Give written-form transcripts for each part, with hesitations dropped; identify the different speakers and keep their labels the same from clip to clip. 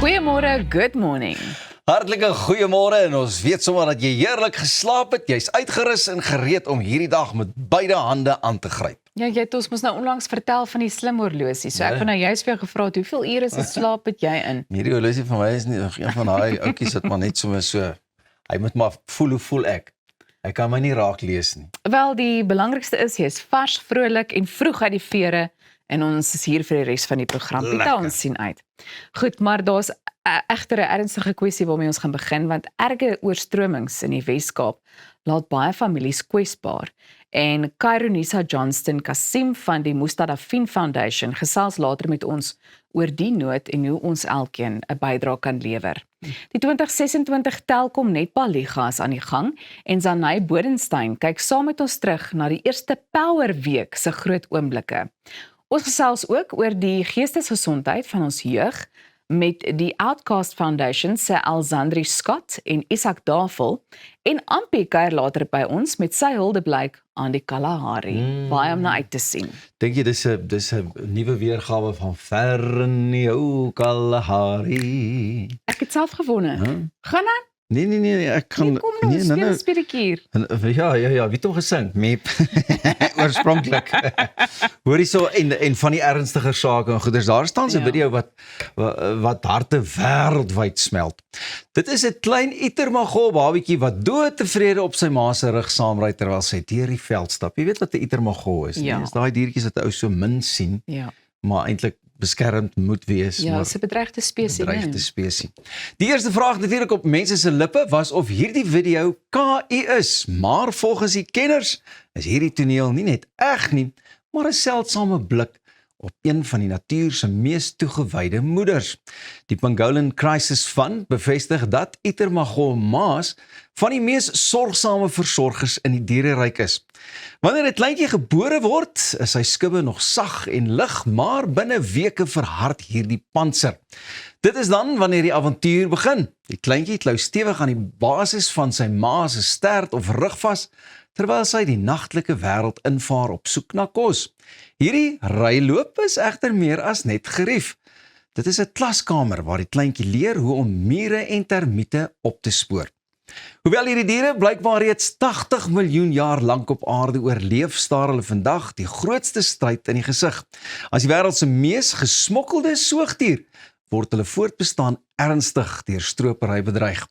Speaker 1: Goeiemôre, good morning.
Speaker 2: Hartlike goeiemôre en ons weet sommer dat jy heerlik geslaap het. Jy's uitgerus en gereed om hierdie dag met beide hande aan te gryp.
Speaker 1: Ja, jy het ons mos nou onlangs vertel van die slim horlosie. So ek het nou juist vir jou gevra, hoeveel ure se slaap het jy in?
Speaker 2: Hierdie horlosie van my is nie nog een van daai ouetjies wat maar net so, hy moet maar voel hoe voel ek. Hy kan my nie raak lees nie.
Speaker 1: Wel, die belangrikste is, jy is vars, vrolik en vroeg uit die vere en ons is hier vir die res van die program. Pieter, ons sien uit. Goed, maar daar's egter 'n ernstige kwessie waarmee ons gaan begin, want erge oorstromings in die Wes-Kaap laat baie families kwesbaar. En Kaironisa Johnston Kasim van die Mustadafin Foundation gesels later met ons oor die nood en hoe ons elkeen 'n bydrae kan lewer. Die 2026 Telkom Netballiga is aan die gang en Zanay Bodenstein kyk saam met ons terug na die eerste Power Week se groot oomblikke. Ons gesels ook oor die geestesgesondheid van ons jeug met die Outcast Foundation se Alzandri Scott en Isak Davel en Ampie kuier later by ons met sy huldeblyk aan die Kalahari. Baie om na uit te sien.
Speaker 2: Dink jy dis 'n nuwe weergawe van Ver in die ou Kalahari?
Speaker 1: Ek het self gewonne. Gaan aan?
Speaker 2: Nee, ek kan
Speaker 1: Kom nou, speel 'n speletjie.
Speaker 2: Ja, wie het hom gesing? Meep. Oorspronklik. Hoor hierso en van die ernstiger sake en goeders. Daar staan 'n video wat harte wêreldwyd smelt. Dit is 'n klein Itermagol babietjie wat doodtevrede op sy ma se rug saamry terwyl sy deur die veld stap. Jy weet wat 'n Itermagol is, nie? Dis daai diertjies wat ou so min sien, maar eintlik beskermd moet wees.
Speaker 1: Ja, dis 'n bedreigde spesies.
Speaker 2: Die eerste vraag natuurlik op mense se lippe was of hierdie video KI is, maar volgens die kenners is hierdie toneel nie net eg nie, maar 'n seldsame blik op een van die natuur se mees toegewyde moeders. Die Pangolin Crisis Fund bevestig dat Itermagol ma's van die mees sorgsame versorgers in die diereryk is. Wanneer 'n kleintjie gebore word, is sy skubbe nog sag en lig, maar binne weke verhard hierdie pantser. Dit is dan wanneer die avontuur begin. Die kleintjie klou stewig aan die basis van sy ma se stert of rug vas, terwyl sy die nagtelike wêreld invaar op soek na kos. Hierdie ryloop is egter meer as net gerief. Dit is 'n klaskamer waar die kleintjie leer hoe om mure en termiete op te spoor. Hoewel hierdie diere blykbaar reeds 80 miljoen jaar lank op aarde oorleef, staar hulle vandag die grootste stryd in die gesig. As die wêreld se mees gesmokkelde soogdier, word hulle voortbestaan ernstig deur stropery bedreig.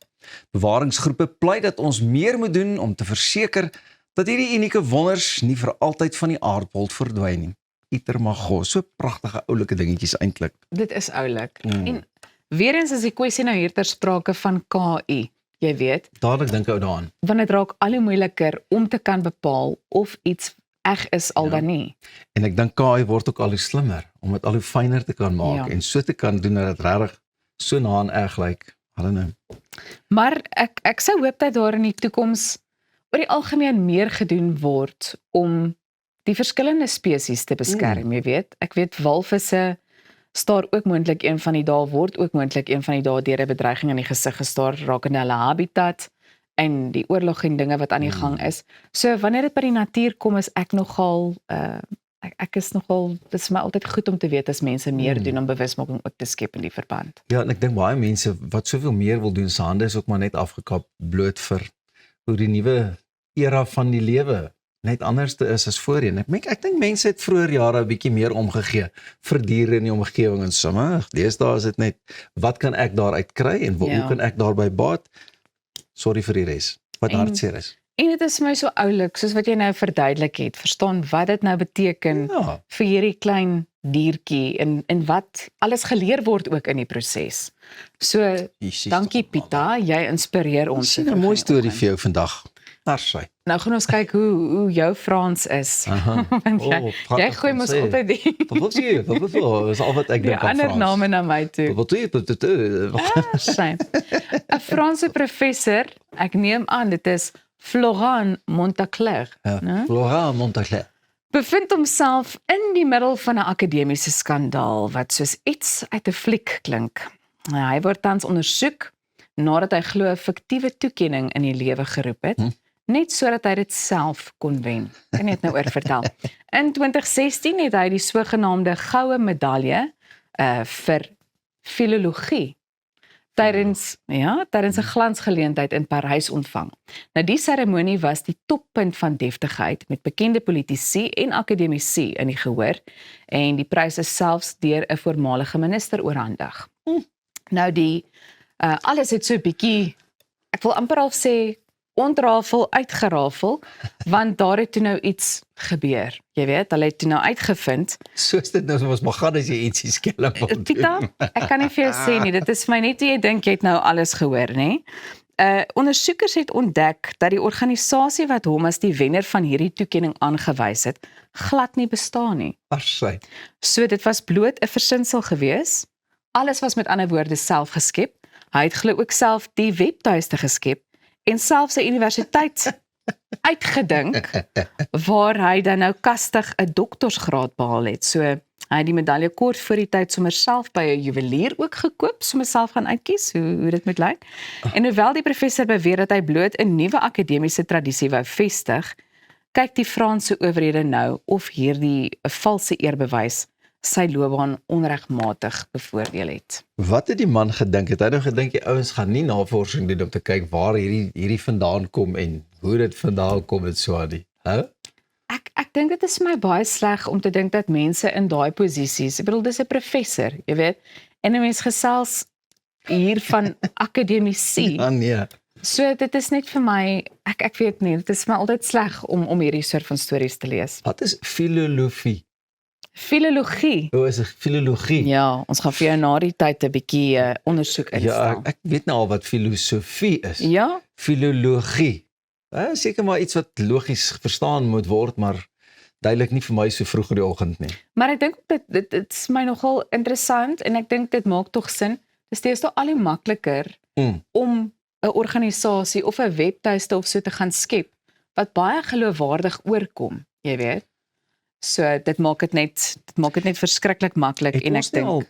Speaker 2: Bewaringsgroepe pleit dat ons meer moet doen om te verseker dat hierdie unieke wonders nie vir altyd van die aardbol verdwyn nie. Itermagol, so pragtige oulike dingetjies eintlik.
Speaker 1: Dit is oulik. En weer eens is die kwessie nou hier ter sprake van KI. Jy weet,
Speaker 2: Dadelik dink ou daaraan.
Speaker 1: want dit raak al hoe moeiliker om te kan bepaal of iets eg is al dan nie.
Speaker 2: En ek dink KI word ook al hoe slimmer om dit al hoe fyner te kan maak en so te kan doen dat dit regtig so na en eg lyk.
Speaker 1: Maar ek sou hoop dat daar in die toekoms oor die algemeen meer gedoen word om die verskillende spesies te beskerm, jy weet. Ek weet walvisse staar ook moontlik een van die dae, word ook moontlik een van die dae deur 'n bedreiging in die gesig gestaar rakende hulle habitat en die oorlog en dinge wat aan die gang is. So wanneer dit by die natuur kom, is ek nogal ek is nogal, dit is my altyd goed om te weet as mense meer doen om bewusmaking ook te skep in die verband.
Speaker 2: Ja, en ek dink baie mense wat soveel meer wil doen, se hande is ook maar net afgekap bloot vir hoe die nuwe era van die lewe net anders te is as voorheen. Ek dink mense het vroeër jare 'n bietjie meer omgegee vir diere in die omgewing en sommer. Deesdae is dit net, wat kan ek daaruit kry en hoe kan ek daarby baat? Sorry vir die res, wat hartseer is.
Speaker 1: En dit is my so oulik, soos wat jy nou verduidelik het, verstaan wat dit nou beteken vir hierdie klein diertjie en wat alles geleer word ook in die proses. So, dankie Pieter, jy inspireer ons.
Speaker 2: Dis 'n mooi storie vir jou vandag. Daar sy.
Speaker 1: Nou gaan ons kyk hoe jou Frans is. Want jy gooi mos altyd die
Speaker 2: is al wat ek dink aan Frans.
Speaker 1: Die ander name na my toe. Shame. 'n Franse professor, ek neem aan dit is Florent Montaclair.
Speaker 2: Florent Montaclair.
Speaker 1: Bevind homself in die middel van 'n akademiese skandaal wat soos iets uit 'n fliek klink. Hy word tans ondersoek nadat hy glo 'n fiktiewe toekenning in die lewe geroep het. net sodat hy dit self kon wen. Kan net nou oor vertel. In 2016 het hy die sogenaamde goue medalje vir filologie tydens 'n glansgeleentheid in Parys ontvang. Nou die seremonie was die toppunt van deftigheid met bekende politici en akademici in die gehoor en die prys is selfs deur 'n voormalige minister oorhandig. Nou alles het so 'n bietjie, ek wil amper al sê ontrafel uitgerafel, want daar het toe nou iets gebeur. Jy weet, hulle het toe nou uitgevind.
Speaker 2: Soos dit nou soos maar gaan as jy ietsie skelm wil doen.
Speaker 1: Pieter, ek kan nie vir jou sê nie, dit is vir my net hoe jy dink jy het nou alles gehoor, nê? Ondersoekers het ontdek dat die organisasie wat hom as die wenner van hierdie toekenning aangewys het, glad nie bestaan nie.
Speaker 2: Arsy.
Speaker 1: So dit was bloot 'n versinsel gewees. Alles was met ander woorde self geskep. Hy het glo ook self die webtuiste geskep en selfs 'n universiteit uitgedink waar hy dan nou kastig 'n doktorsgraad behaal het. So hy het die medalje kort voor die tyd sommer self by 'n juwelier ook gekoop, sommer self gaan uitkies hoe dit moet lyk. En hoewel die professor beweer dat hy bloot 'n nuwe akademiese tradisie wou vestig, kyk die Franse owerhede nou of hierdie 'n valse eerbewys sy loopbaan onregmatig bevoordeel het.
Speaker 2: Wat het die man gedink? Het hy nou gedink die ouens gaan nie navorsing doen om te kyk waar hierdie vandaan kom en hoe dit vandaan kom en so aan nie?
Speaker 1: Ek dink dit is vir my baie sleg om te dink dat mense in daai posisies, ek bedoel dis 'n professor, jy weet, en 'n mens gesels hier van akademici.
Speaker 2: Ja, nee.
Speaker 1: So dit is net vir my, ek weet nie, dit is vir my altyd sleg om hierdie soort van stories te lees.
Speaker 2: Wat is filologie?
Speaker 1: Filologie.
Speaker 2: Hoe is dit filologie?
Speaker 1: Ja, ons gaan vir jou na die tyd 'n bietjie ondersoek instel.
Speaker 2: Ja, ek weet nou al wat filosofie is.
Speaker 1: Ja?
Speaker 2: Filologie. Seker maar iets wat logies verstaan moet word, maar duidelik nie vir my so vroeg in die oggend nie.
Speaker 1: Maar ek dink dit is my nogal interessant en ek dink dit maak tog sin. Dis steeds al hoe makliker om 'n organisasie of 'n webtuiste of so te gaan skep wat baie geloofwaardig oorkom, jy weet. So dit maak dit net verskriklik maklik en ek dink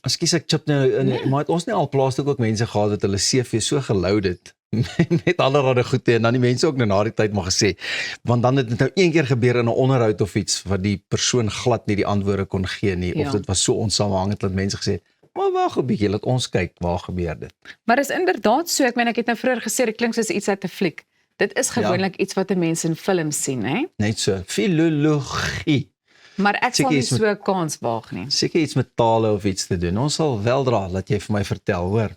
Speaker 2: Ekskuus ek chip nou in, maar het ons nie al plaaslik ook mense gehad wat hulle CV so geloud het met allerlei goede en dan die mense ook nou na die tyd maar gesê, want dan het dit nou een keer gebeur in 'n onderhoud of iets wat die persoon glad nie die antwoorde kon gee nie, of dit was so onsamehangend dat mense gesê, maar wag 'n bietjie, laat ons kyk waar gebeur dit.
Speaker 1: Maar is inderdaad so, ek meen ek het nou vroeër gesê dit klink soos iets uit 'n fliek. Dit is gewoonlik iets wat 'n mens in films sien, hè?
Speaker 2: Net so, filologie.
Speaker 1: Maar ek sal nie so 'n kans waag nie.
Speaker 2: Seker iets met tale of iets te doen. Ons sal weldra laat jy vir my vertel, hoor.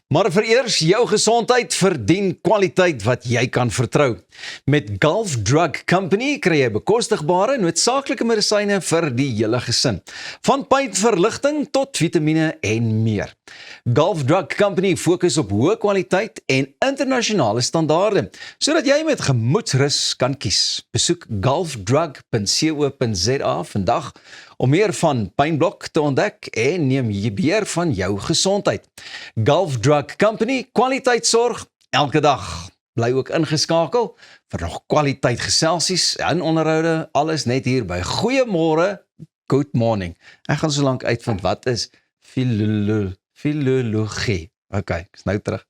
Speaker 2: Maar vereers jou gesondheid verdien kwaliteit wat jy kan vertrou. Met Gulf Drug Company kry jy bekostigbare noodsaaklike medisyne vir die hele gesin. Van pynverligting tot vitamiene en meer. Gulf Drug Company fokus op hoë kwaliteit en internasionale standaarde, sodat jy met gemoedsrus kan kies. Besoek gulfdrug.co.za vandag om meer van pynblok te ontdek en neem jy beheer van jou gesondheid. Gulf Drug Company, kwaliteitsorg elke dag. Bly ook ingeskakel vir nog kwaliteit geselsies en onderhoude, alles net hier by Goeiemôre, Good Morning. Ek gaan so lank uitvind wat is filologie. Okay, ek's nou terug.